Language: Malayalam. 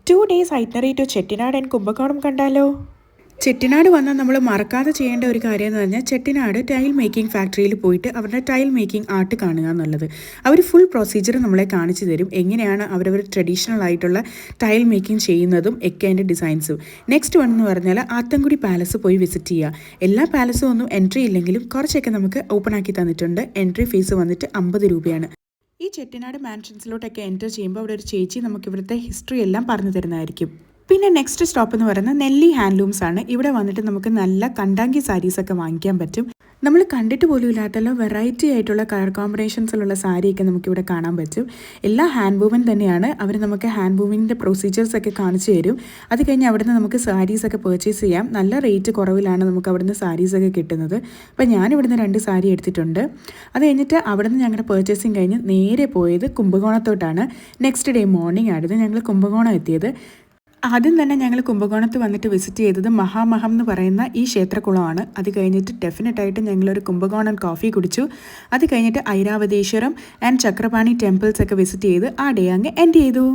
2 days itinerary to Chettinad and Kumbakonam കണ്ടാലോ? ചെട്ടിനാട് വന്നാൽ നമ്മൾ മറക്കാതെ ചെയ്യേണ്ട ഒരു കാര്യം എന്ന് പറഞ്ഞാൽ ചെട്ടിനാട് ടൈൽ മേക്കിംഗ് ഫാക്ടറിയിൽ പോയിട്ട് അവരുടെ ടൈൽ മേക്കിംഗ് ആർട്ട് കാണുക എന്നുള്ളത്. അവർ ഫുൾ പ്രൊസീജിയർ നമ്മളെ കാണിച്ചു തരും, എങ്ങനെയാണ് അവരവർ ട്രഡീഷണൽ ആയിട്ടുള്ള ടൈൽ മേക്കിംഗ് ചെയ്യുന്നതും ഒക്കെ അതിൻ്റെ ഡിസൈൻസും. നെക്സ്റ്റ് വൺ എന്ന് പറഞ്ഞാൽ ആത്തൻകുടി പാലസ് പോയി വിസിറ്റ് ചെയ്യുക. എല്ലാ പാലസും ഒന്നും എൻട്രി ഇല്ലെങ്കിലും കുറച്ചൊക്കെ നമുക്ക് ഓപ്പൺ ആക്കി തന്നിട്ടുണ്ട്. എൻട്രി ഫീസ് വന്നിട്ട് 50 രൂപയാണ്. ഈ ചെട്ടിനാട് മാൻഷൻസിലോട്ടൊക്കെ എൻ്റർ ചെയ്യുമ്പോൾ അവിടെ ഒരു ചേച്ചി നമുക്ക് ഇവിടുത്തെ ഹിസ്റ്ററി എല്ലാം പറഞ്ഞു തരുന്നതായിരിക്കും. പിന്നെ നെക്സ്റ്റ് സ്റ്റോപ്പ് എന്ന് പറയുന്നത് നെല്ലി ഹാൻഡ്ലൂംസ് ആണ്. ഇവിടെ വന്നിട്ട് നമുക്ക് നല്ല കണ്ടാങ്കി സാരീസൊക്കെ വാങ്ങിക്കാൻ പറ്റും. നമ്മൾ കണ്ടിട്ട് പോലും ഇല്ലാത്തല്ലോ വെറൈറ്റി ആയിട്ടുള്ള കളർ കോമ്പിനേഷൻസിലുള്ള സാരിയൊക്കെ നമുക്കിവിടെ കാണാൻ പറ്റും. എല്ലാ ഹാൻഡ് വൂവൻ തന്നെയാണ്. അവർ നമുക്ക് ഹാൻഡ് വൂവിൻ്റെ പ്രൊസീജിയേഴ്സൊക്കെ കാണിച്ചു തരും. അത് കഴിഞ്ഞ് അവിടുന്ന് നമുക്ക് സാരീസൊക്കെ പർച്ചേസ് ചെയ്യാം. നല്ല റേറ്റ് കുറവിലാണ് നമുക്ക് അവിടുന്ന് സാരീസൊക്കെ കിട്ടുന്നത്. അപ്പോൾ ഞാൻ ഇവിടുന്ന് 2 സാരി എടുത്തിട്ടുണ്ട്. അത് കഴിഞ്ഞിട്ട് അവിടുന്ന് ഞങ്ങളുടെ പർച്ചേസിങ് കഴിഞ്ഞ് നേരെ പോയത് കുംഭകോണത്തോട്ടാണ്. നെക്സ്റ്റ് ഡേ മോർണിംഗ് ആയിരുന്നു ഞങ്ങൾ കുംഭകോണം എത്തിയത്. ആദ്യം തന്നെ ഞങ്ങൾ കുംഭകോണത്ത് വന്നിട്ട് വിസിറ്റ് ചെയ്തത് മഹാമഹം എന്ന് പറയുന്ന ഈ ക്ഷേത്രക്കുളമാണ്. അത് കഴിഞ്ഞിട്ട് ഡെഫിനറ്റായിട്ട് ഞങ്ങളൊരു കുംഭകോണം കോഫി കുടിച്ചു. അത് കഴിഞ്ഞിട്ട് ഐരാവതേശ്വരം ആൻഡ് ചക്രപാണി ടെമ്പിൾസ് ഒക്കെ വിസിറ്റ് ചെയ്ത് ആ ഡേ അങ്ങ് എൻഡ് ചെയ്തു.